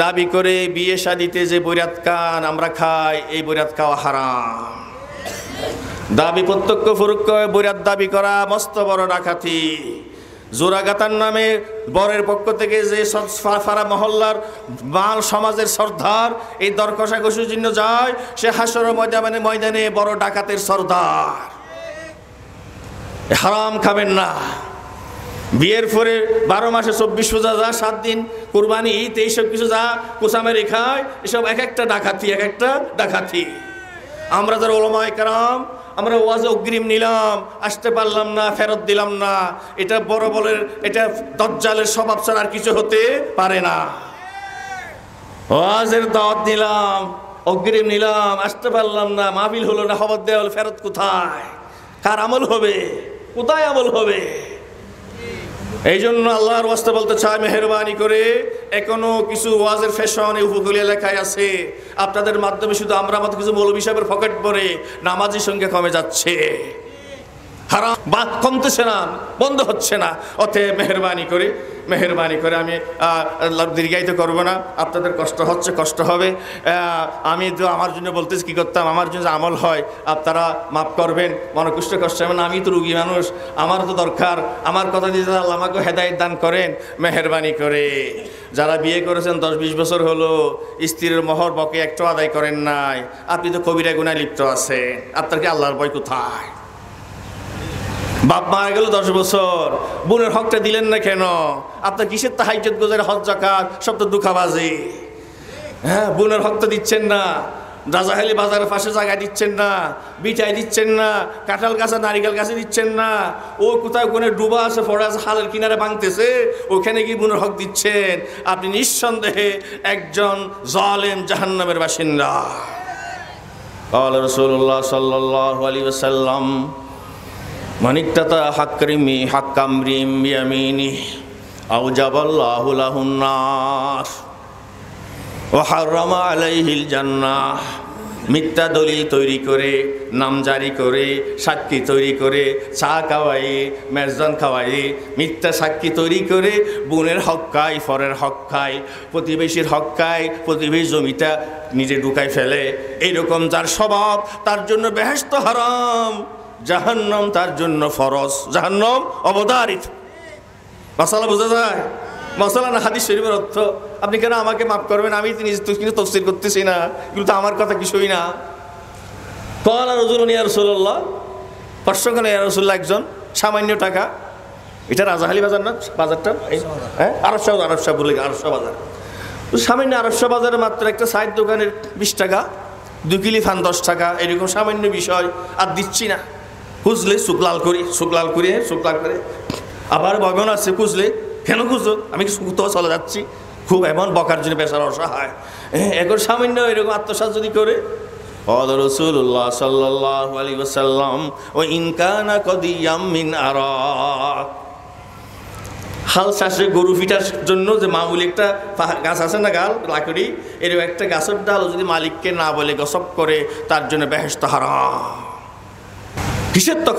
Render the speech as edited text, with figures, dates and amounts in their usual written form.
দাবি করে বিয়ে শাদিতে যে বৈরাত কান আমরা খাই, এই বৈরাত খাওয়া হারাম। দাবি প্রত্যক্ষ পরোক্ষ বৈরাত দাবি করা মস্ত বড় ডাকাতি। জোড়াগাতার নামে বরের পক্ষ থেকে যে ফারা মহল্লার মাল সমাজের সর্দার এই দর কষাকষির জন্য যায়, সে হাসর ময়দানে বড় ডাকাতের সর্দার। হারাম খাবেন না। বিয়ের পরে 12 মাসে 24 পূজা যা, 7 দিন কুরবানি ঈদ, এইসব কিছু যা কোসামেরি খায়, এসব এক একটা ডাকাতি, এক একটা ডাকাতি। আমরা যারা ওলামায়ে কেরাম, আমরা ওয়াজে অগ্রিম নিলাম, আসতে পারলাম না, ফেরত দিলাম না, এটা বড় বলের, এটা দজ্জালের স্বভাব ছাড়া আর কিছু হতে পারে না। ওয়াজের দাওয়াত নিলাম, অগ্রিম নিলাম, আসতে পারলাম না, মাহফিল হলো না, খবর দেওয়া হলো, ফেরত কোথায়? কার আমল হবে? কোথায় আমল হবে? এই জন্য আল্লাহর ওয়াস্তে বলতে চাই, মেহেরবানি করে এখনো কিছু ওয়াজের ফ্যাশন এই উপকূলীয় এলাকায় আছে, আপনাদের মাধ্যমে শুধু আমরা মতো কিছু মৌলভী সাহেবের পকেট ভরে নামাজির সংখ্যা কমে যাচ্ছে, হারাম বা কমতেছে না, বন্ধ হচ্ছে না। অতএব মেহেরবানি করে আমি দীর্ঘায়িত করবো না, আপনাদের কষ্ট হচ্ছে, কষ্ট হবে। আমি তো আমার জন্য বলতেছি, কী করতাম, আমার জন্য আমল হয় আপনারা মাফ করবেন, মনে কষ্ট হবে না, আমি তো রুগী মানুষ, আমার তো দরকার, আমার কথা দিয়ে আল্লাহ আমাকে হেদায়েত দান করেন। মেহেরবানি করে যারা বিয়ে করেছেন 10-20 বছর হলো, স্ত্রীর মোহর বকে একটু আদায় করেন নাই, আপনি তো কবিরা গুনায় লিপ্ত আছেন, আপনার কি আল্লাহর ভয় কোথায়? বাপ মারা গেল 10 বছর, বোনের হকটা দিলেন না কেন? আপনার কিসের তাহাজ্জুদ গুজার, হজ যাকাত সব তো দুঃখাবাজি। হ্যাঁ, বোনের হক তো দিচ্ছেন না, রাজাহালি বাজারের পাশে জায়গায় দিচ্ছেন না, বিটায় দিচ্ছেন না, কাঁঠাল গাছে নারিকেল গাছে দিচ্ছেন না, ও কোথায় কোনে ডুবা আছে, পড়ে আছে, খালের কিনারে ভাঙতেছে, ওখানে কি বোনের হক দিচ্ছেন? আপনি নিঃসন্দেহে একজন জালেম, জাহান্নামের বাসিন্দা। ক্বালা রাসূলুল্লাহ সাল্লাল্লাহু আলাইহি ওয়াসাল্লাম, মানিকতাতা হাক্কারিমি হাক্কামরিম বিয়ামিনি আওজাবাল্লাহু লাহুন নার ওয়া হারামা আলাইহিল জান্নাহ। মিথ্যা দলিল তৈরি করে, নামজারি করে, সাক্ষী তৈরি করে, চা খাওয়াই, মেজবান খাওয়াই, মিথ্যা সাক্ষী তৈরি করে বোনের হক খায়, ফরের হক খায়, প্রতিবেশীর হক খায়, প্রতিবেশী জমিটা নিজে ঢুকাই ফেলে। এইরকম যার স্বভাব, তার জন্য বেহেশত হারাম, জাহান্নাম তার জন্য ফরজ, জাহান্নাম অবধারিত। মাসালা বোঝা যায়? মাসালা না হাদিস শরীফের অর্থ। আপনি কেন আমাকে মাফ করবেন, আমি কিন্তু তফসির করতেছি না, কিন্তু আমার কথা কিছুই না। ক্বালা রাজুলুন ইয়া রাসূলুল্লাহ, প্রশ্ন করেন ইয়া রাসূলুল্লাহ একজন, সামান্য টাকা, এটা রাজাহালি বাজার না বাজারটা, হ্যাঁ আরব শাহ বলে, আরব শাহ বাজার, সামান্য আরব শাহ বাজারে মাত্র একটা সাইড দোকানের 20 টাকা, 2 কিলি ফান 10 টাকা, এরকম সামান্য বিষয়, আর দিচ্ছি না। খুঁজলে শুক্লাল করে আবার ভগবান আছে, খুঁজলে কেন খুঁজো, আমি কি কোথাও চলে যাচ্ছি, খুব এমন বকার জন্য বেচারা অসহায়। এখন সামান্য এরকম আত্মসাৎ যদি করে, ক্বালা রাসূলুল্লাহ সাল্লাল্লাহু আলাইহি ওয়াসাল্লাম, ওয়া ইন কানা কদিয়াম মিন আরাক, হাল চাষে গরু ফিটার জন্য যে মামুলি একটা গাছ আছে না, গাল লাকড়ি, এরকম একটা গাছের ডাল যদি মালিককে না বলে গসব করে, তার জন্য বেহেশত হারাম। কিসের তো